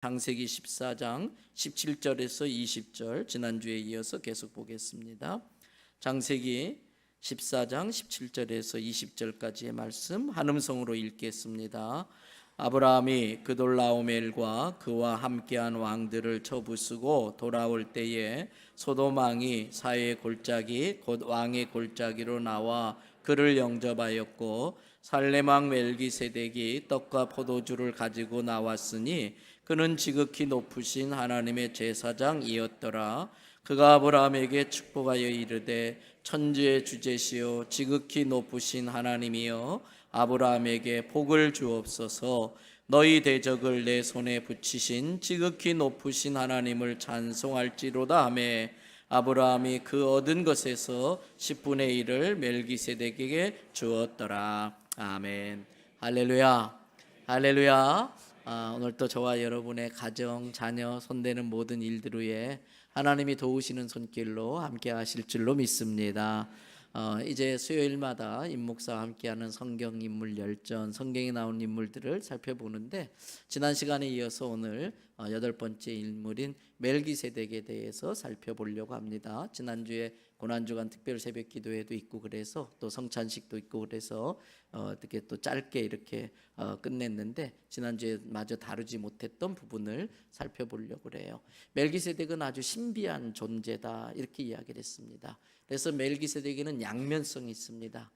창세기 14장 17절에서 20절 지난주에 이어서 계속 보겠습니다. 창세기 14장 17절에서 20절까지의 말씀 한음성으로 읽겠습니다. 아브라함이 그돌라오멜과 그와 함께한 왕들을 쳐부수고 돌아올 때에 소돔 왕이 사회의 골짜기 곧 왕의 골짜기로 나와 그를 영접하였고 살렘 왕 멜기세덱이 떡과 포도주를 가지고 나왔으니 그는 지극히 높으신 하나님의 제사장이었더라. 그가 아브라함에게 축복하여 이르되 천지의 주제시오 지극히 높으신 하나님이여 아브라함에게 복을 주옵소서. 너희 대적을 내 손에 붙이신 지극히 높으신 하나님을 찬송할지로다 하매 아브라함이 그 얻은 것에서 10분의 1을 멜기세덱에게 주었더라. 아멘. 할렐루야. 할렐루야. 오늘도 저와 여러분의 가정, 자녀, 손대는 모든 일들 위에 하나님이 도우시는 손길로 함께 하실 줄로 믿습니다. 이제 수요일마다 임목사와 함께하는 성경 인물 열전, 성경에 나온 인물들을 살펴보는데 지난 시간에 이어서 오늘 8번째 인물인 멜기세덱에 대해서 살펴보려고 합니다. 지난주에 고난주간 특별 새벽 기도회도 있고 그래서 또 성찬식도 있고 그래서 어떻게 또 짧게 이렇게 끝냈는데 지난주에 마저 다루지 못했던 부분을 살펴보려고 그래요. 멜기세덱은 아주 신비한 존재다 이렇게 이야기를 했습니다. 그래서 멜기세덱에는 양면성이 있습니다.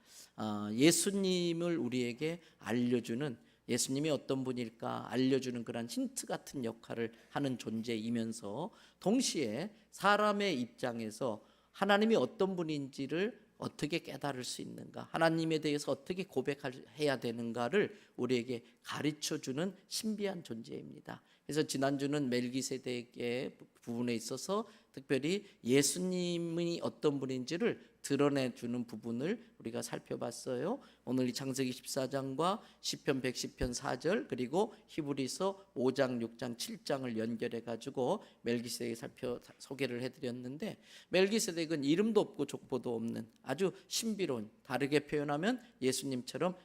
예수님을 우리에게 알려주는, 예수님이 어떤 분일까 알려주는 그런 힌트 같은 역할을 하는 존재이면서 동시에 사람의 입장에서 하나님이 어떤 분인지를 어떻게 깨달을 수 있는가, 하나님에 대해서 어떻게 고백해야 되는가를 우리에게 가르쳐주는 신비한 존재입니다. 그래서 지난주는 멜기세덱의 부분에 있어서 특별히 예수님이 어떤 분인지를 드러내주는 부분을 우리가 살펴봤어요. 오늘 이 창세기 14장과 시편 110편 4절 그리고 히브리서 5장 6장 7장을 연결해 가지고 멜기세덱을 소개를 해드렸는데, 멜기세덱은 이름도 없고 족보도 없는 아주 신비로운, 다르게 표현하면 예수님처럼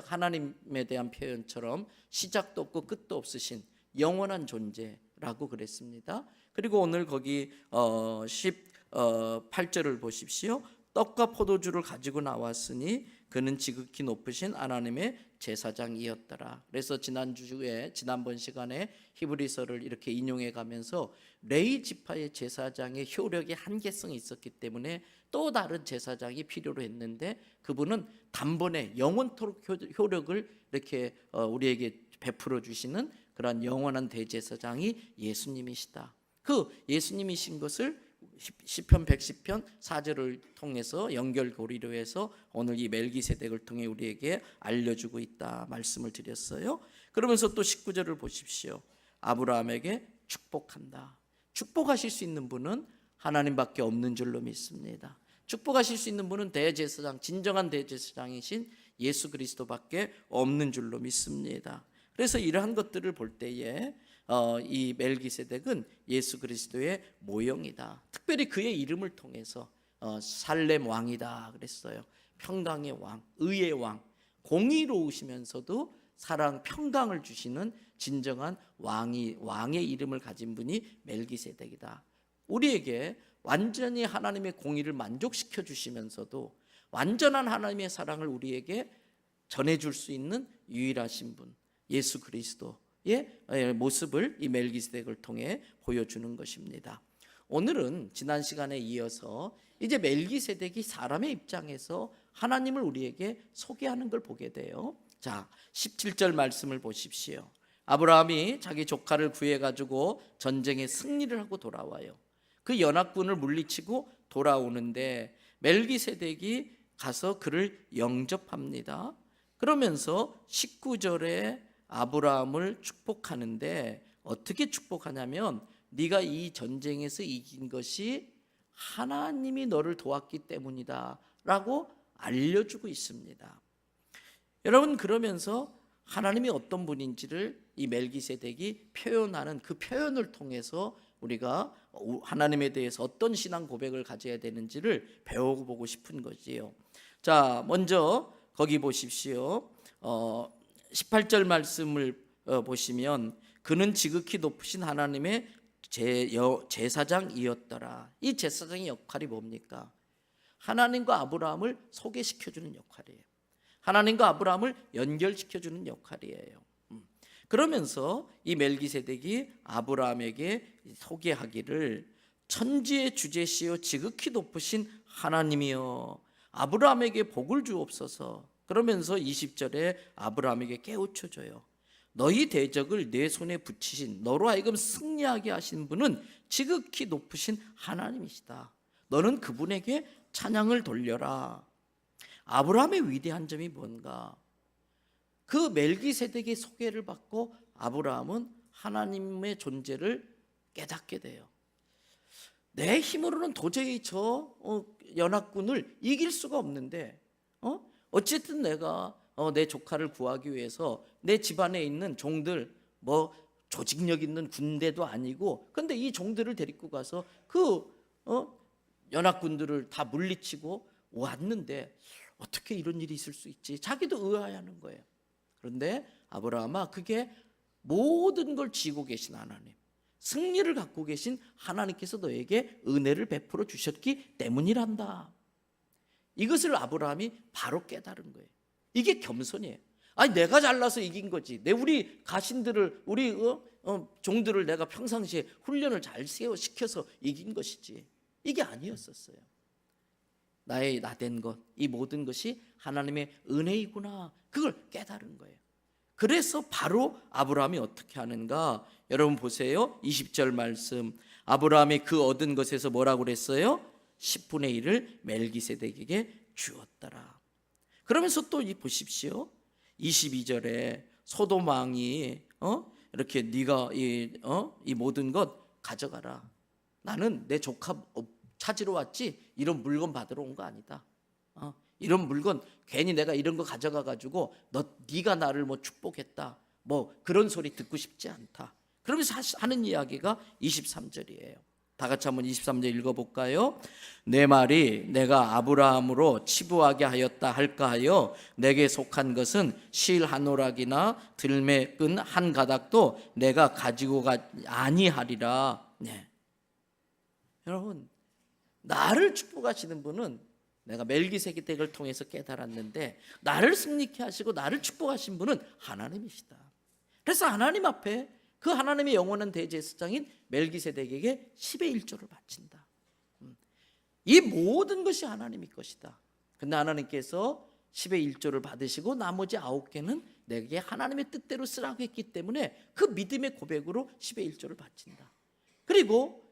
하나님에 대한 표현처럼 시작도 없고 끝도 없으신 영원한 존재라고 그랬습니다. 그리고 오늘 거기 18절을 보십시오. 떡과 포도주를 가지고 나왔으니 그는 지극히 높으신 하나님의 제사장이었더라. 그래서 지난번 시간에 히브리서를 이렇게 인용해 가면서 레위 지파의 제사장의 효력의 한계성이 있었기 때문에 또 다른 제사장이 필요로 했는데 그분은 단번에 영원토록 효력을 이렇게 우리에게 베풀어 주시는 그런 영원한 대제사장이 예수님이시다. 그 예수님이신 것을 시편 110편 4절을 통해서 연결고리로 해서 오늘 이 멜기세덱을 통해 우리에게 알려주고 있다 말씀을 드렸어요. 그러면서 또 19절을 보십시오. 아브라함에게 축복한다. 축복하실 수 있는 분은 하나님밖에 없는 줄로 믿습니다. 축복하실 수 있는 분은 대제사장, 진정한 대제사장이신 예수 그리스도밖에 없는 줄로 믿습니다. 그래서 이러한 것들을 볼 때에 이 멜기세덱은 예수 그리스도의 모형이다. 특별히 그의 이름을 통해서 살렘 왕이다 그랬어요. 평강의 왕, 의의 왕, 공의로우시면서도 사랑, 평강을 주시는 진정한 왕의 이름을 가진 분이 멜기세덱이다. 우리에게 완전히 하나님의 공의를 만족시켜 주시면서도 완전한 하나님의 사랑을 우리에게 전해줄 수 있는 유일하신 분, 예수 그리스도의 모습을 이 멜기세덱을 통해 보여주는 것입니다. 오늘은 지난 시간에 이어서 이제 멜기세덱이 사람의 입장에서 하나님을 우리에게 소개하는 걸 보게 돼요. 자, 17절 말씀을 보십시오. 아브라함이 자기 조카를 구해가지고 전쟁에 승리를 하고 돌아와요. 그 연합군을 물리치고 돌아오는데 멜기세덱이 가서 그를 영접합니다. 그러면서 19절에 아브라함을 축복하는데 어떻게 축복하냐면 네가 이 전쟁에서 이긴 것이 하나님이 너를 도왔기 때문이다 라고 알려주고 있습니다. 여러분, 그러면서 하나님이 어떤 분인지를 이 멜기세덱이 표현하는 그 표현을 통해서 우리가 하나님에 대해서 어떤 신앙 고백을 가져야 되는지를 배워보고 싶은 거지요. 자, 먼저 거기 보십시오. 18절 말씀을 보시면 그는 지극히 높으신 하나님의 제사장이었더라. 이 제사장의 역할이 뭡니까? 하나님과 아브라함을 소개시켜주는 역할이에요. 하나님과 아브라함을 연결시켜주는 역할이에요. 그러면서 이 멜기세덱이 아브라함에게 소개하기를 천지의 주제시요 지극히 높으신 하나님이여 아브라함에게 복을 주옵소서. 그러면서 20절에 아브라함에게 깨우쳐줘요. 너희 대적을 내 손에 붙이신 너로 하여금 승리하게 하신 분은 지극히 높으신 하나님이시다. 너는 그분에게 찬양을 돌려라. 아브라함의 위대한 점이 뭔가? 그 멜기세덱의 소개를 받고 아브라함은 하나님의 존재를 깨닫게 돼요. 내 힘으로는 도저히 저 연합군을 이길 수가 없는데 어쨌든 내가 내 조카를 구하기 위해서 내 집안에 있는 종들 조직력 있는 군대도 아니고 근데 이 종들을 데리고 가서 그 연합군들을 다 물리치고 왔는데 어떻게 이런 일이 있을 수 있지? 자기도 의아해하는 거예요. 그런데 아브라함아 그게 모든 걸 쥐고 계신 하나님, 승리를 갖고 계신 하나님께서 너에게 은혜를 베풀어 주셨기 때문이란다. 이것을 아브라함이 바로 깨달은 거예요. 이게 겸손이에요. 아니 내가 잘나서 이긴 거지. 우리 가신들을 우리 종들을 내가 평상시에 훈련을 잘 시켜서 이긴 것이지. 이게 아니었었어요. 나된 것, 이 모든 것이 하나님의 은혜이구나. 그걸 깨달은 거예요. 그래서 바로 아브라함이 어떻게 하는가? 여러분 보세요. 20절 말씀. 아브라함이 그 얻은 것에서 뭐라고 그랬어요? 10분의 1을 멜기세덱에게 주었더라. 그러면서 또 보십시오. 22절에 소돔 왕이 이렇게 네가 이 모든 것 가져가라. 나는 내 조카 찾으러 왔지 이런 물건 받으러 온 거 아니다. 이런 물건 괜히 내가 이런 거 가져가 가지고 네가 나를 축복했다 그런 소리 듣고 싶지 않다. 그러면서 하는 이야기가 23절이에요. 다 같이 한번 23절 읽어볼까요? 내 말이 내가 아브라함으로 치부하게 하였다 할까 하여 내게 속한 것은 실 한 오락이나 들매끈 한 가닥도 내가 가지고 아니하리라. 네. 여러분 나를 축복하시는 분은 내가 멜기세덱을 통해서 깨달았는데 나를 승리케 하시고 나를 축복하신 분은 하나님이시다. 그래서 하나님 앞에 그 하나님의 영원한 대제사장인 멜기세덱에게 10의 1조를 바친다. 이 모든 것이 하나님의 것이다. 근데 하나님께서 10의 1조를 받으시고 나머지 9개는 내게 하나님의 뜻대로 쓰라고 했기 때문에 그 믿음의 고백으로 10의 1조를 바친다. 그리고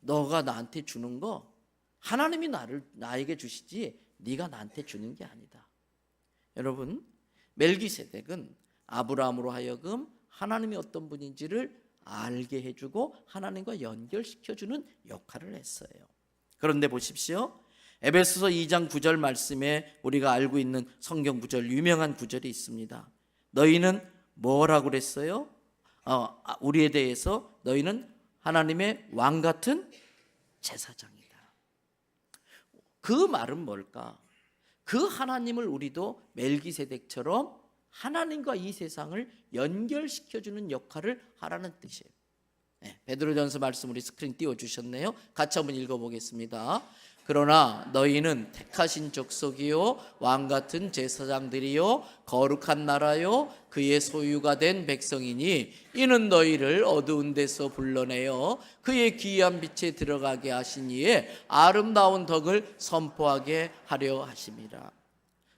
너가 나한테 주는 거 하나님이 나에게 주시지 네가 나한테 주는 게 아니다. 여러분 멜기세덱은 아브라함으로 하여금 하나님이 어떤 분인지를 알게 해주고 하나님과 연결시켜주는 역할을 했어요. 그런데 보십시오. 에베소서 2장 9절 말씀에 우리가 알고 있는 성경 구절 유명한 구절이 있습니다. 너희는 뭐라고 그랬어요? 우리에 대해서 너희는 하나님의 왕 같은 제사장이다. 그 말은 뭘까? 그 하나님을 우리도 멜기세덱처럼 하나님과 이 세상을 연결시켜주는 역할을 하라는 뜻이에요. 베드로전서 말씀 우리 스크린 띄워주셨네요. 같이 한번 읽어보겠습니다. 그러나 너희는 택하신 족속이요 왕같은 제사장들이요 거룩한 나라요 그의 소유가 된 백성이니 이는 너희를 어두운 데서 불러내어 그의 귀한 빛에 들어가게 하신 이에 아름다운 덕을 선포하게 하려 하심이라.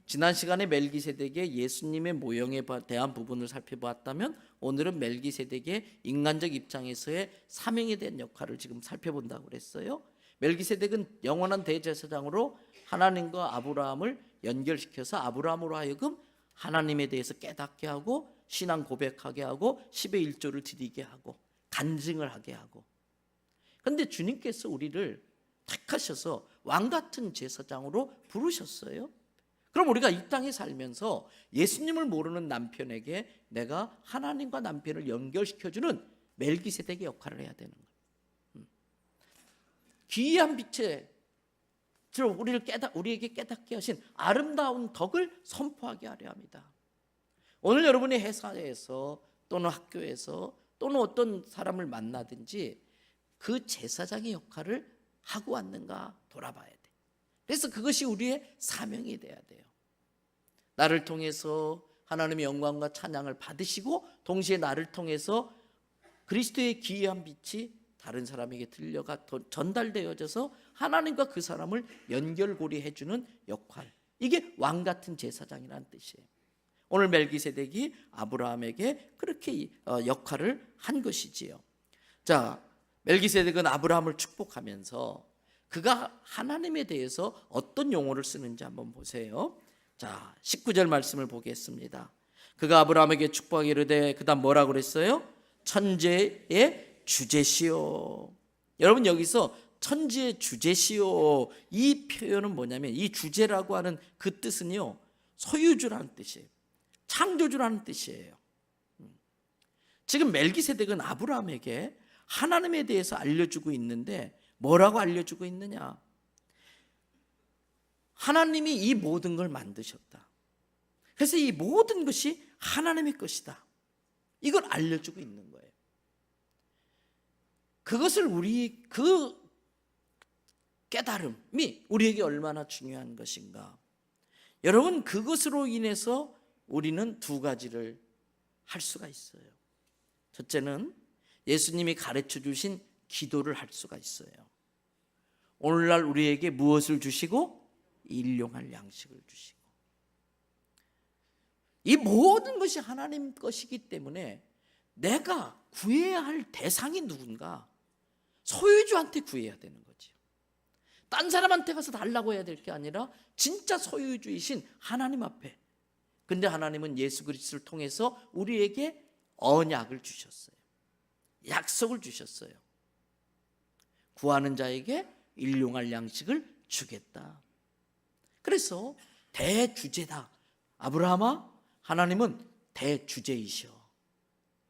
지난 시간에 멜기세덱의 예수님의 모형에 대한 부분을 살펴보았다면 오늘은 멜기세덱의 인간적 입장에서의 사명에 대한 역할을 지금 살펴본다고 그랬어요. 멜기세덱은 영원한 대제사장으로 하나님과 아브라함을 연결시켜서 아브라함으로 하여금 하나님에 대해서 깨닫게 하고 신앙 고백하게 하고 10의 1조를 드리게 하고 간증을 하게 하고. 그런데 주님께서 우리를 택하셔서 왕같은 제사장으로 부르셨어요. 그럼 우리가 이 땅에 살면서 예수님을 모르는 남편에게 내가 하나님과 남편을 연결시켜주는 멜기세덱의 역할을 해야 되는 거예요. 귀한 빛에 우리에게 깨닫게 하신 아름다운 덕을 선포하게 하려 합니다. 오늘 여러분의 회사에서 또는 학교에서 또는 어떤 사람을 만나든지 그 제사장의 역할을 하고 왔는가 돌아봐야 돼. 그래서 그것이 우리의 사명이 돼야 돼요. 나를 통해서 하나님의 영광과 찬양을 받으시고 동시에 나를 통해서 그리스도의 기이한 빛이 다른 사람에게 들려가 전달되어져서 하나님과 그 사람을 연결고리해주는 역할, 이게 왕같은 제사장이라는 뜻이에요. 오늘 멜기세덱이 아브라함에게 그렇게 역할을 한 것이지요. 자, 멜기세덱은 아브라함을 축복하면서 그가 하나님에 대해서 어떤 용어를 쓰는지 한번 보세요. 자, 19절 말씀을 보겠습니다. 그가 아브라함에게 축복하기를 이르되, 그다음 뭐라고 그랬어요? 천지의 주제시오. 여러분, 여기서 천지의 주제시오, 이 표현은 뭐냐면, 이 주제라고 하는 그 뜻은요, 소유주라는 뜻이에요. 창조주라는 뜻이에요. 지금 멜기세덱은 아브라함에게 하나님에 대해서 알려주고 있는데 뭐라고 알려주고 있느냐? 하나님이 이 모든 걸 만드셨다. 그래서 이 모든 것이 하나님의 것이다. 이걸 알려주고 있는 거예요. 그것을 그 깨달음이 우리에게 얼마나 중요한 것인가. 여러분, 그것으로 인해서 우리는 두 가지를 할 수가 있어요. 첫째는 예수님이 가르쳐 주신 기도를 할 수가 있어요. 오늘날 우리에게 무엇을 주시고? 일용할 양식을 주시고. 이 모든 것이 하나님 것이기 때문에 내가 구해야 할 대상이 누군가? 소유주한테 구해야 되는 거죠. 딴 사람한테 가서 달라고 해야 될 게 아니라 진짜 소유주이신 하나님 앞에. 근데 하나님은 예수 그리스도를 통해서 우리에게 언약을 주셨어요. 약속을 주셨어요. 구하는 자에게 일용할 양식을 주겠다. 그래서 대주제다. 아브라함아, 하나님은 대주제이셔.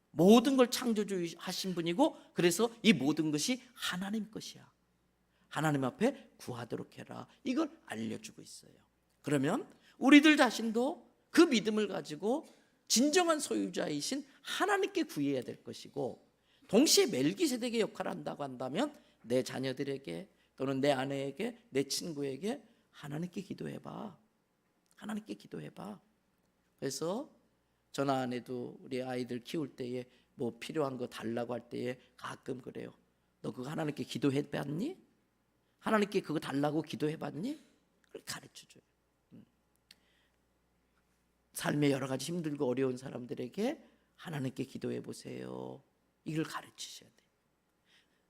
모든 걸 창조주하신 분이고, 그래서 이 모든 것이 하나님 것이야. 하나님 앞에 구하도록 해라. 이걸 알려주고 있어요. 그러면 우리들 자신도 그 믿음을 가지고 진정한 소유자이신 하나님께 구해야 될 것이고, 동시에 멜기세덱의 역할을 한다고 한다면 내 자녀들에게 또는 내 아내에게, 내 친구에게 하나님께 기도해봐. 하나님께 기도해봐. 그래서 저나 아내도 우리 아이들 키울 때에 뭐 필요한 거 달라고 할 때에 가끔 그래요. 너 그거 하나님께 기도해봤니? 하나님께 그거 달라고 기도해봤니? 그걸 가르쳐줘요. 삶의 여러 가지 힘들고 어려운 사람들에게 하나님께 기도해 보세요. 이걸 가르치셔야 돼요.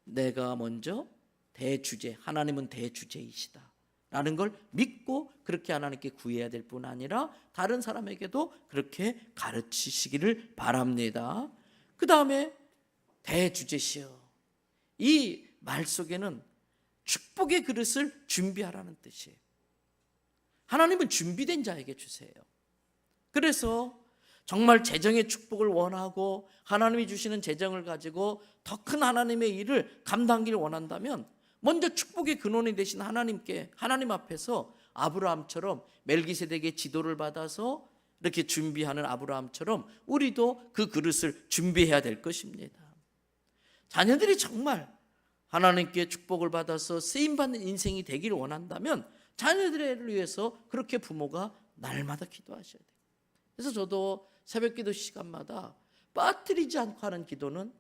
내가 먼저 대주제, 하나님은 대주제이시다 라는 걸 믿고 그렇게 하나님께 구해야 될 뿐 아니라 다른 사람에게도 그렇게 가르치시기를 바랍니다. 그 다음에 대주제시여, 이 말 속에는 축복의 그릇을 준비하라는 뜻이에요. 하나님은 준비된 자에게 주세요. 그래서 정말 재정의 축복을 원하고 하나님이 주시는 재정을 가지고 더 큰 하나님의 일을 감당하기를 원한다면 먼저 축복의 근원이 되신 하나님께, 하나님 앞에서 아브라함처럼 멜기세덱의 지도를 받아서 이렇게 준비하는 아브라함처럼 우리도 그 그릇을 준비해야 될 것입니다. 자녀들이 정말 하나님께 축복을 받아서 쓰임받는 인생이 되기를 원한다면 자녀들을 위해서 그렇게 부모가 날마다 기도하셔야 돼요. 그래서 저도 새벽기도 시간마다 빠뜨리지 않고 하는 기도는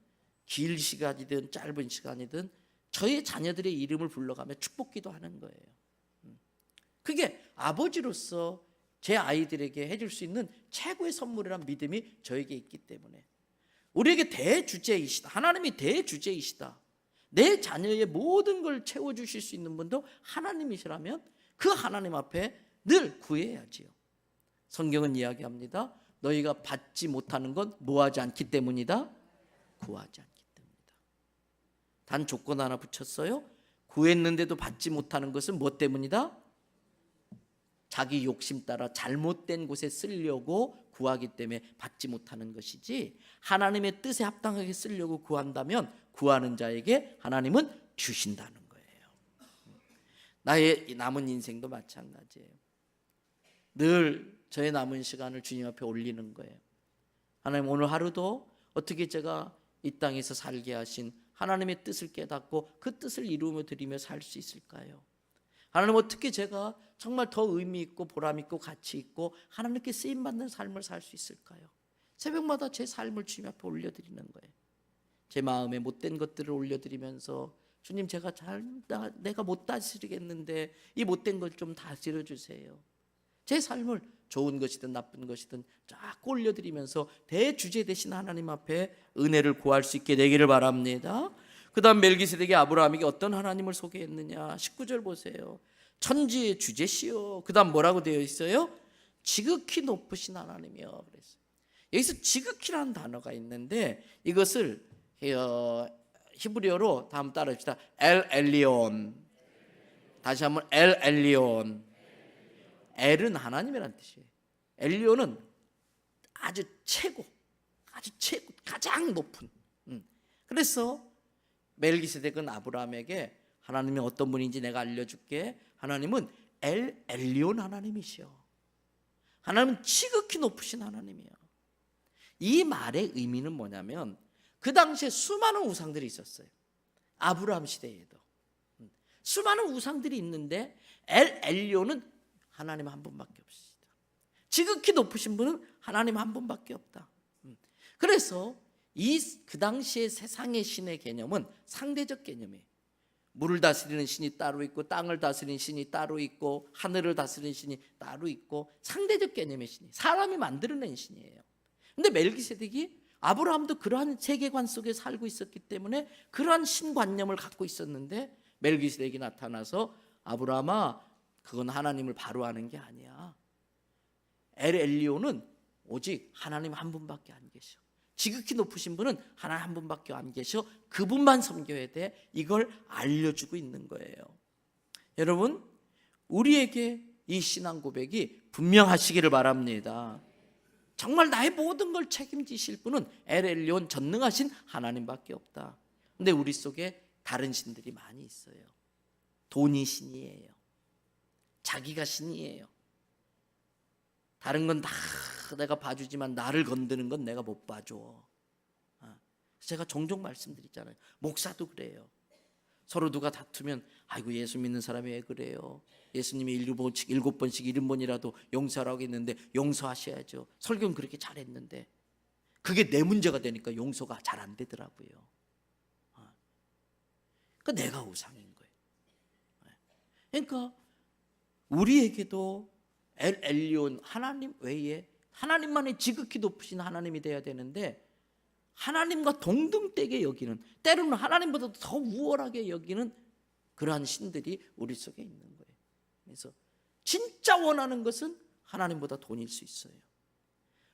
길 시간이든 짧은 시간이든 저의 자녀들의 이름을 불러가며 축복기도 하는 거예요. 그게 아버지로서 제 아이들에게 해줄 수 있는 최고의 선물이란 믿음이 저에게 있기 때문에 우리에게 대주제이시다, 하나님이 대주제이시다, 내 자녀의 모든 걸 채워주실 수 있는 분도 하나님이시라면 그 하나님 앞에 늘 구해야지요. 성경은 이야기합니다. 너희가 받지 못하는 건 뭐하지 않기 때문이다? 구하지 않기 때문이다. 단 조건 하나 붙였어요. 구했는데도 받지 못하는 것은 뭐 때문이다? 자기 욕심 따라 잘못된 곳에 쓰려고 구하기 때문에 받지 못하는 것이지, 하나님의 뜻에 합당하게 쓰려고 구한다면 구하는 자에게 하나님은 주신다는 거예요. 나의 남은 인생도 마찬가지예요. 늘 저의 남은 시간을 주님 앞에 올리는 거예요. 하나님, 오늘 하루도 어떻게 제가 이 땅에서 살게 하신 하나님의 뜻을 깨닫고 그 뜻을 이루며 드리며 살 수 있을까요? 하나님, 어떻게 제가 정말 더 의미 있고 보람 있고 가치 있고 하나님께 쓰임받는 삶을 살 수 있을까요? 새벽마다 제 삶을 주님 앞에 올려드리는 거예요. 제 마음에 못된 것들을 올려드리면서 주님, 내가 못 다스리겠는데 이 못된 것 좀 다스려 주세요. 제 삶을 좋은 것이든 나쁜 것이든 자꾸 올려드리면서 대주제 되신 하나님 앞에 은혜를 구할 수 있게 되기를 바랍니다. 그 다음 멜기세덱이 아브라함에게 어떤 하나님을 소개했느냐, 19절 보세요. 천지의 주제시요. 그 다음 뭐라고 되어 있어요? 지극히 높으신 하나님이요 그랬어요. 여기서 지극히라는 단어가 있는데 이것을 히브리어로 다음 따라합시다. 엘 엘리온. 다시 한번 엘 엘리온. 엘은 하나님이라는 뜻이에요. 엘리온은 아주 최고, 가장 높은. 그래서 멜기세덱은 아브라함에게 하나님이 어떤 분인지 내가 알려줄게. 하나님은 엘 엘리온 하나님이시여. 하나님은 지극히 높으신 하나님이에요. 이 말의 의미는 뭐냐면 그 당시에 수많은 우상들이 있었어요. 아브라함 시대에도 수많은 우상들이 있는데 엘 엘리온은 하나님 한 분밖에 없습니다. 지극히 높으신 분은 하나님 한 분밖에 없다. 그래서 그 당시의 세상의 신의 개념은 상대적 개념이에요. 물을 다스리는 신이 따로 있고 땅을 다스리는 신이 따로 있고 하늘을 다스리는 신이 따로 있고 상대적 개념의 신이 사람이 만들어낸 신이에요. 근데 멜기세덱이 아브라함도 그러한 세계관 속에 살고 있었기 때문에 그러한 신관념을 갖고 있었는데 멜기세덱이 나타나서 아브라함아, 그건 하나님을 바로 아는 게 아니야. 엘 엘리온은 오직 하나님 한 분밖에 안 계셔. 지극히 높으신 분은 하나님 한 분밖에 안 계셔. 그분만 섬겨야 돼. 이걸 알려주고 있는 거예요. 여러분, 우리에게 이 신앙 고백이 분명하시기를 바랍니다. 정말 나의 모든 걸 책임지실 분은 엘 엘리온, 전능하신 하나님밖에 없다. 근데 우리 속에 다른 신들이 많이 있어요. 돈이 신이에요. 자기가 신이에요. 다른 건 다 내가 봐주지만 나를 건드는 건 내가 못 봐줘. 제가 종종 말씀드리잖아요. 목사도 그래요. 서로 누가 다투면 아이고, 예수 믿는 사람이 왜 그래요? 예수님이 7번씩 70번이라도 용서하라고 했는데 용서하셔야죠. 설교는 그렇게 잘했는데 그게 내 문제가 되니까 용서가 잘 안 되더라고요. 그러니까 내가 우상인 거예요. 그러니까 우리에게도 엘 엘리온, 하나님 외에 하나님만의 지극히 높으신 하나님이 돼야 되는데 하나님과 동등되게 여기는, 때로는 하나님보다 더 우월하게 여기는 그러한 신들이 우리 속에 있는 거예요. 그래서 진짜 원하는 것은 하나님보다 돈일 수 있어요.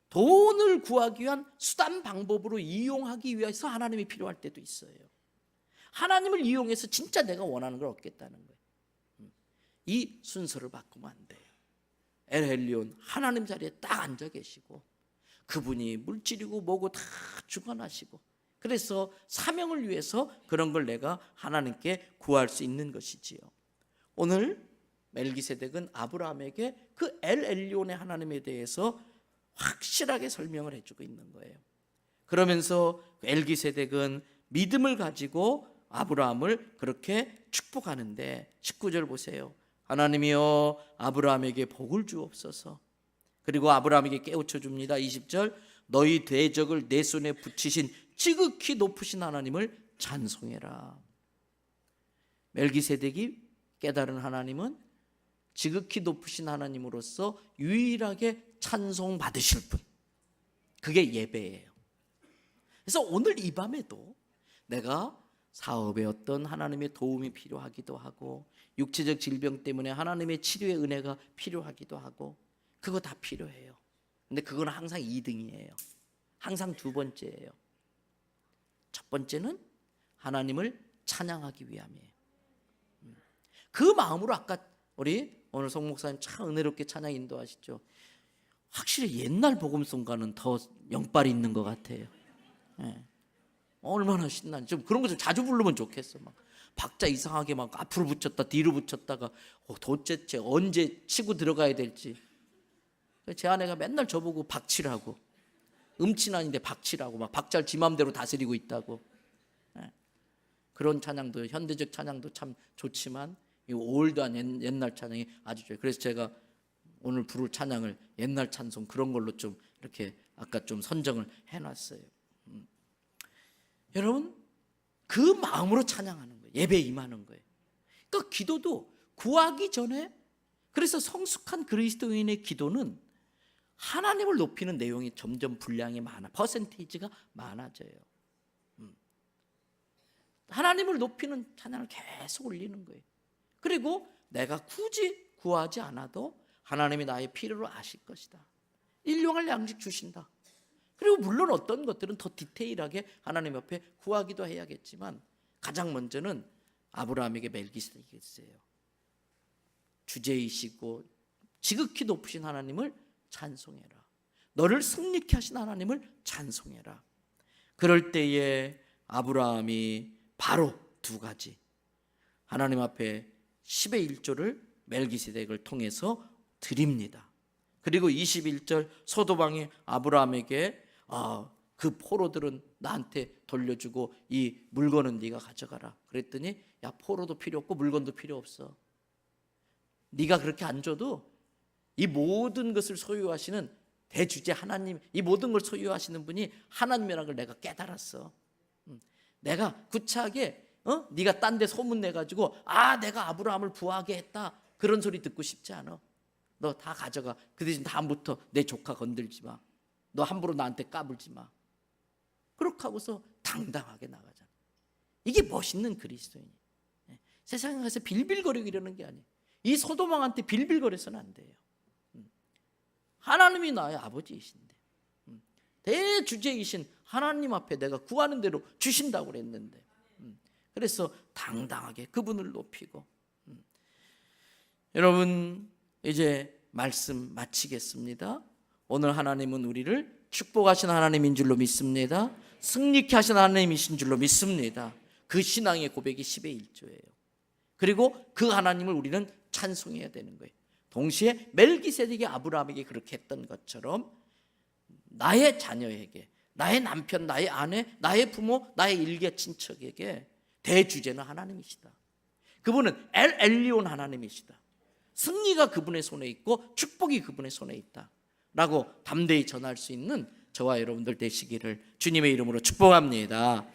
돈을 구하기 위한 수단 방법으로 이용하기 위해서 하나님이 필요할 때도 있어요. 하나님을 이용해서 진짜 내가 원하는 걸 얻겠다는 거예요. 이 순서를 바꾸면 안 돼요. 엘 엘리온, 하나님 자리에 딱 앉아 계시고 그분이 물질이고 뭐고 다 주관하시고, 그래서 사명을 위해서 그런 걸 내가 하나님께 구할 수 있는 것이지요. 오늘 멜기세덱은 아브라함에게 그 엘 엘리온의 하나님에 대해서 확실하게 설명을 해주고 있는 거예요. 그러면서 멜기세덱은 믿음을 가지고 아브라함을 그렇게 축복하는데 19절 보세요. 하나님이여 아브라함에게 복을 주옵소서. 그리고 아브라함에게 깨우쳐 줍니다. 20절, 너희 대적을 내 손에 붙이신 지극히 높으신 하나님을 찬송해라. 멜기세덱이 깨달은 하나님은 지극히 높으신 하나님으로서 유일하게 찬송받으실 분, 그게 예배예요. 그래서 오늘 이 밤에도 내가 사업에 어떤 하나님의 도움이 필요하기도 하고 육체적 질병 때문에 하나님의 치료의 은혜가 필요하기도 하고 그거 다 필요해요. 근데 그건 항상 2등이에요. 항상 두 번째예요. 첫 번째는 하나님을 찬양하기 위함이에요. 그 마음으로 아까 우리 오늘 송 목사님 참 은혜롭게 찬양 인도하시죠. 확실히 옛날 복음송가는 더 영빨이 있는 것 같아요. 네. 얼마나 신나는지 좀 그런 거 좀 자주 부르면 좋겠어. 막 박자 이상하게 막 앞으로 붙였다 뒤로 붙였다가 도대체 언제 치고 들어가야 될지. 제 아내가 맨날 저보고 박치라고. 음친아닌데 박치라고 막 박자를 지 마음대로 다스리고 있다고. 그런 찬양도 현대적 찬양도 참 좋지만 이 올드한 옛날 찬양이 아주 좋아요. 그래서 제가 오늘 부를 찬양을 옛날 찬송 그런 걸로 좀 이렇게 아까 좀 선정을 해놨어요. 여러분 그 마음으로 찬양하는 거예요. 예배에 임하는 거예요. 그러니까 기도도 구하기 전에, 그래서 성숙한 그리스도인의 기도는 하나님을 높이는 내용이 점점 분량이 많아, 퍼센테이지가 많아져요. 하나님을 높이는 찬양을 계속 올리는 거예요. 그리고 내가 굳이 구하지 않아도 하나님이 나의 필요를 아실 것이다. 일용할 양식 주신다. 그리고 물론 어떤 것들은 더 디테일하게 하나님 옆에 구하기도 해야겠지만 가장 먼저는 아브라함에게 멜기세덱이 있어요. 주제이시고 지극히 높으신 하나님을 찬송해라. 너를 승리케 하신 하나님을 찬송해라. 그럴 때에 아브라함이 바로 두 가지, 하나님 앞에 10의 1조를 멜기세덱을 통해서 드립니다. 그리고 21절 소도방이 아브라함에게 그 포로들은 나한테 돌려주고 이 물건은 네가 가져가라. 그랬더니 야, 포로도 필요 없고 물건도 필요 없어. 네가 그렇게 안 줘도 이 모든 것을 소유하시는 대주제 하나님, 이 모든 걸 소유하시는 분이 하나님이라는 걸 내가 깨달았어. 내가 구차하게 네가 딴 데 소문내가지고 내가 아브라함을 부하게 했다 그런 소리 듣고 싶지 않아. 너 다 가져가. 그 대신 다음부터 내 조카 건들지 마. 너 함부로 나한테 까불지 마. 그렇게 하고서 당당하게 나가잖아. 이게 멋있는 그리스도인이에요. 세상에 가서 빌빌거리고 이러는 게 아니에요. 이 소도망한테 빌빌거려서는 안 돼요. 하나님이 나의 아버지이신데, 대주제이신 하나님 앞에 내가 구하는 대로 주신다고 그랬는데, 그래서 당당하게 그분을 높이고. 여러분 이제 말씀 마치겠습니다. 오늘 하나님은 우리를 축복하신 하나님인 줄로 믿습니다. 승리케 하신 하나님이신 줄로 믿습니다. 그 신앙의 고백이 10의 1조예요. 그리고 그 하나님을 우리는 찬송해야 되는 거예요. 동시에 멜기세덱이 아브라함에게 그렇게 했던 것처럼 나의 자녀에게, 나의 남편, 나의 아내, 나의 부모, 나의 일개 친척에게 대주제는 하나님이시다. 그분은 엘리온 하나님이시다. 승리가 그분의 손에 있고 축복이 그분의 손에 있다 라고 담대히 전할 수 있는 저와 여러분들 되시기를 주님의 이름으로 축복합니다.